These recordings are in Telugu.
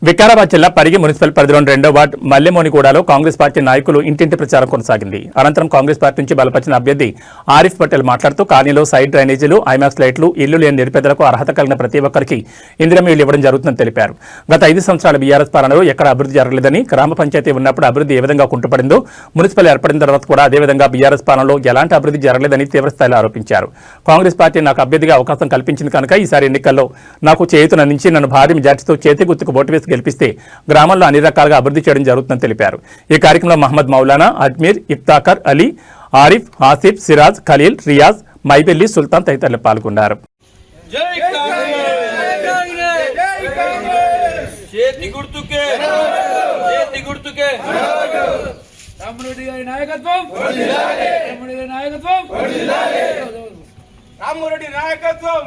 వికారాబాద్ జిల్లా పరిగి మున్సిపల్ పరిధిలోని 2వ వార్డు మల్లెమోనిగూడలో కాంగ్రెస్ పార్టీ నాయకులు ఇంటింటి ప్రచారం కొనసాగింది. అనంతరం కాంగ్రెస్ పార్టీ నుంచి బలపరిచిన అభ్యర్థి ఆరిఫ్ పటేల్ మాట్లాడుతూ కాలనీలో సైడ్ డ్రైనేజీలు, ఐమాక్స్ లైట్లు, ఇల్లు లేని నిరుపేదలకు అర్హత కలిగిన ప్రతి ఒక్కరికి ఇందిరమ్మ ఇల్లు ఇవ్వడం జరుగుతుందని తెలిపారు. గత 5 సంవత్సరాల బీఆర్ఎస్ పాలనలో ఎక్కడ అభివృద్ధి జరగలేదని, గ్రామ పంచాయతీ ఉన్నప్పుడు అభివృద్ధి ఏ విధంగా కుంటుపడిందో, మున్సిపల్ ఏర్పడిన తర్వాత కూడా అదే విధంగా బీఆర్ఎస్ పాలనలో ఎలాంటి అభివృద్ధి జరగలేదని తీవ్రస్థాయిలో ఆరోపించారు. కాంగ్రెస్ పార్టీ నాకు అభ్యర్థిగా అవకాశం కల్పించింది కనుక ఈసారి ఎన్నికల్లో నాకు చేయూతనందించి నన్ను భారీ మెజార్టీతో చేతి గుర్తుకు ఓటు వేసి గెలిపిస్తే గ్రామంలో అన్ని రకాలుగా అభివృద్ధి చేయడం జరుగుతుందని తెలిపారు. ఈ కార్యక్రమంలో మహమ్మద్ మౌలానా, అజ్మీర్, ఇఫ్తాకర్ అలీ, ఆరిఫ్, ఆసిఫ్, సిరాజ్, ఖలీల్, రియాజ్, మైబెల్లి, సుల్తాన్ తదితరులు పాల్గొన్నారు. రామరెడ్డి నాయకత్వం,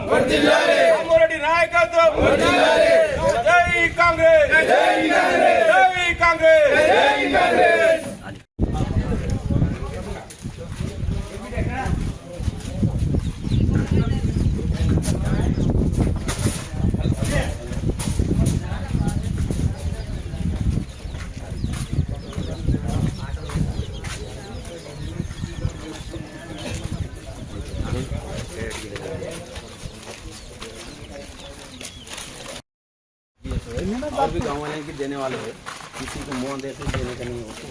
రామరెడ్డి నాయకత్వం, జై కాంగ్రెస్, జై కాంగ్రెస్, జై కాంగ్రెస్. और भी गाँव वाले की देने वाले हैं, किसी को मुँह देते देने का नहीं होता।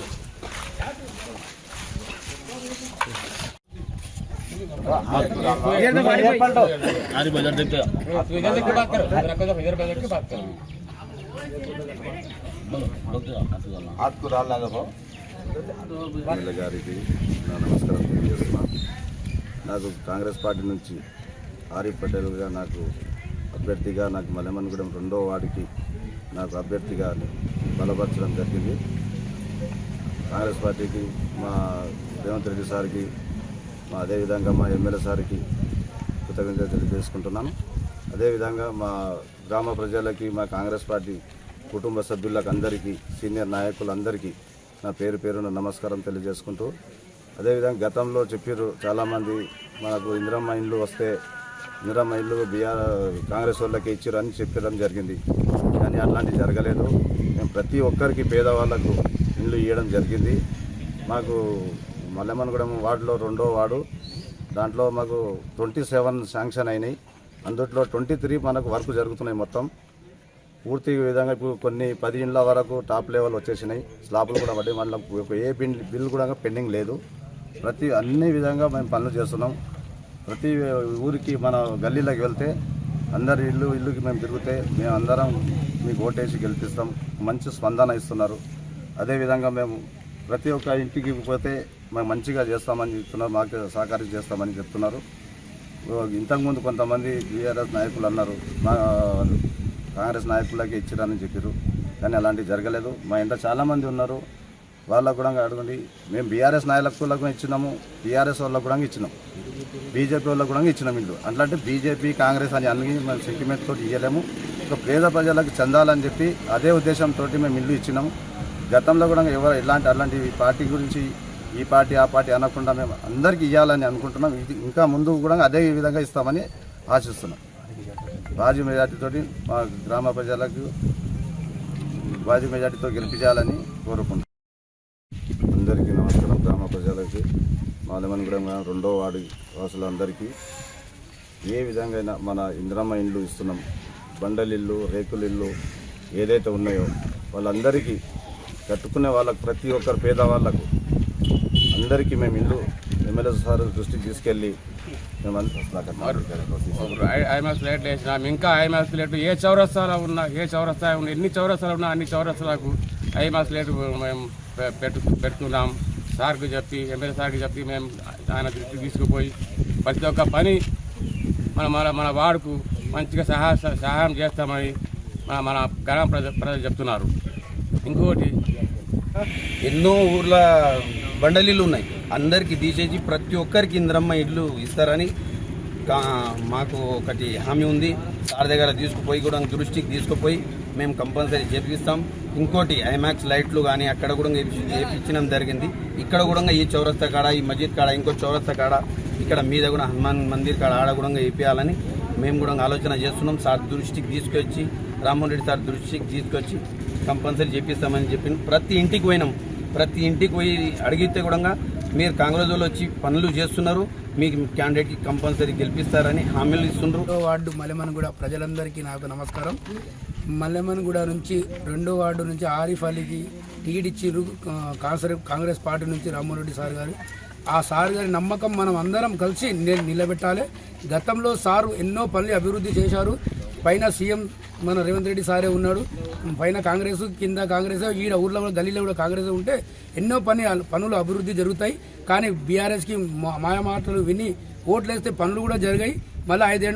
గారికి నా నమస్కారం తెలియజేస్తున్నాను. నాకు కాంగ్రెస్ పార్టీ నుంచి ఆరిఫ్ పటేల్గా నాకు అభ్యర్థిగా నాకు మల్లెమోనిగూడెం 2వ వార్డుకి నాకు అభ్యర్థిగా బలపరచడం జరిగింది. కాంగ్రెస్ పార్టీకి మా రేవంత్ రెడ్డి సార్కి, అదేవిధంగా మా ఎమ్మెల్యే సార్కి కృతజ్ఞతలు తెలియజేసుకుంటున్నాను. అదేవిధంగా మా గ్రామ ప్రజలకి, మా కాంగ్రెస్ పార్టీ కుటుంబ సభ్యులకు అందరికీ, సీనియర్ నాయకులందరికీ నా పేరు పేరున నమస్కారం తెలియజేసుకుంటూ, అదేవిధంగా గతంలో చెప్పారు చాలామంది మనకు ఇందిరమ్మ ఇండ్లు వస్తే ఇందిరమ్మ ఇల్లు కాంగ్రెస్ వాళ్ళకి ఇచ్చారు అని చెప్పడం జరిగింది. కానీ అట్లాంటివి జరగలేదు. మేము ప్రతి ఒక్కరికి పేదవాళ్లకు ఇల్లు ఇవ్వడం జరిగింది. మాకు మల్లెమోనిగూడెం వార్డులో 2వ వార్డు, దాంట్లో మాకు 27 శాంక్షన్ అయినాయి. అందుట్లో 23 మనకు వర్క్ జరుగుతున్నాయి. మొత్తం పూర్తి విధంగా ఇప్పుడు కొన్ని 10 ఇండ్ల వరకు టాప్ లెవెల్ వచ్చేసినాయి. స్లాబ్లు కూడా పడ్డాయి. మళ్ళీ ఏ బిల్ కూడా పెండింగ్ లేదు. అన్ని విధంగా మేము పనులు చేస్తున్నాం. ప్రతి ఊరికి మన గల్లీలోకి వెళ్తే అందరి ఇల్లుకి మేము తిరిగితే మేము అందరం మీకు ఓటేసి గెలిపిస్తాం. మంచి స్పందన ఇస్తున్నారు. అదేవిధంగా మేము ప్రతి ఒక్క ఇంటికి పోతే మేము మంచిగా చేస్తామని చెప్తున్నారు, మాకు సహకారం చేస్తామని చెప్తున్నారు. ఇంతకుముందు కొంతమంది బీఆర్ఎస్ నాయకులు అన్నారు మా కాంగ్రెస్ నాయకులకి ఇచ్చిరని చెప్పారు. కానీ అలాంటివి జరగలేదు. మా ఇంట్లో చాలామంది ఉన్నారు, వాళ్ళకు కూడా అడగండి. మేము బీఆర్ఎస్ నాయకులకు ఇచ్చినాము, టీఆర్ఎస్ వాళ్ళకు కూడా ఇచ్చినాం, బీజేపీ వాళ్ళకు కూడా ఇచ్చినాం ఇల్లు. అట్లాంటి బీజేపీ కాంగ్రెస్ అని అన్ని మేము సెంటిమెంట్ తోటి ఇవ్వలేము. ఒక పేద ప్రజలకు చెందాలని చెప్పి అదే ఉద్దేశంతో మేము ఇల్లు ఇచ్చినాము. గతంలో కూడా అలాంటి పార్టీ గురించి ఈ పార్టీ ఆ పార్టీ అనకుండా మేము అందరికీ ఇవ్వాలని అనుకుంటున్నాం. ఇది ఇంకా ముందు కూడా అదే విధంగా ఇస్తామని ఆశిస్తున్నాం. భారీ మెజార్టీతో మా గ్రామ ప్రజలకు భారీ మెజార్టీతో గెలిపించాలని కోరుకుంటున్నాం. అందరికీ నమస్కారం. గ్రామ ప్రజలకి, మల్లెమోనిగూడెం 2వ వార్డు వాసులందరికీ ఏ విధంగా మన ఇందిరమ్మ ఇండ్లు ఇస్తున్నాం. బండలిల్లు, రేకులిల్లు ఏదైతే ఉన్నాయో వాళ్ళందరికీ కట్టుకునే వాళ్ళకు, ప్రతి ఒక్కరు పేదవాళ్ళకు అందరికీ మేము ఇల్లు ఎమ్మెల్యే సార్ దృష్టికి తీసుకెళ్ళి ఐమాక్స్ లైట్లు వేసినాం. ఇంకా ఐమాక్స్ లైట్లు ఏ చౌరస్తాలో ఉన్నా, ఎన్ని చౌరస్తాలు ఉన్నా అన్ని చౌరస్తాలకు ఐమాక్స్ లైట్ మేము పెట్టుకున్నాం. సార్కి చెప్పి, ఎమ్మెల్యే సార్కి చెప్పి మేము ఆయన దృష్టికి తీసుకుపోయి ప్రతి ఒక్క పని మన వార్డుకు మంచిగా సహాయం చేస్తామని మన గ్రామ ప్రజలు చెప్తున్నారు. ఇంకోటి, ఎన్నో ఊర్ల బండలిల్లు ఉన్నాయి, అందరికీ తీసేసి ప్రతి ఒక్కరికి ఇందిరమ్మ ఇల్లు ఇస్తారని మాకు ఒకటి హామీ ఉంది. సార్ దగ్గర తీసుకుపోయి కూడా దృష్టికి తీసుకుపోయి మేము కంపల్సరీ చేపిస్తాం. ఇంకోటి, ఐమాక్స్ లైట్లు కానీ అక్కడ కూడా చేయించడం జరిగింది. ఇక్కడ కూడా ఈ చౌరస్తా కాడ, ఈ మస్జిద్ కాడ, ఇంకో చౌరస్తా కాడ, ఇక్కడ మీద కూడా హనుమాన్ మందిర్ కాడ ఆడ కూడా వేయాలని మేము కూడా ఆలోచన చేస్తున్నాం. సార్ దృష్టికి తీసుకొచ్చి రామ్మోహన్ రెడ్డి సార్ దృష్టికి తీసుకొచ్చి కంపల్సరీ చేపిస్తామని చెప్పింది. ప్రతి ఇంటికి పోయినాం, ప్రతి ఇంటికి పోయి అడిగితే కూడా మీరు కాంగ్రెస్ వాళ్ళు వచ్చి పనులు చేస్తున్నారు, మీకు క్యాండిడేట్కి కంపల్సరీ గెలిపిస్తారని హామీలు ఇస్తున్నారు. 2వ వార్డు మల్లెమన్గూడ ప్రజలందరికీ నాకు నమస్కారం. మల్లెమన్గూడ నుంచి 2వ వార్డు నుంచి ఆరిఫ్ అలీకి టికెట్ ఇచ్చిర్రు కాంగ్రెస్ పార్టీ నుంచి రామ్మోహన్ రెడ్డి సార్ గారు. ఆ సార్ గారి నమ్మకం మనం అందరం కలిసి నిలబెట్టాలి. గతంలో సారు ఎన్నో పనులు అభివృద్ధి చేశారు. పైన సీఎం మన రేవంత్ రెడ్డి సారే ఉన్నాడు, పైన కాంగ్రెస్ కింద కాంగ్రెస్, ఈడ ఊర్లో కూడా గల్లీలో కూడా కాంగ్రెస్ ఉంటే ఎన్నో పనులు అభివృద్ధి జరుగుతాయి. కానీ బీఆర్ఎస్కి మాయమాటలు విని ఓట్లేస్తే పనులు కూడా జరిగాయి. మళ్ళీ 5 ఏళ్ళు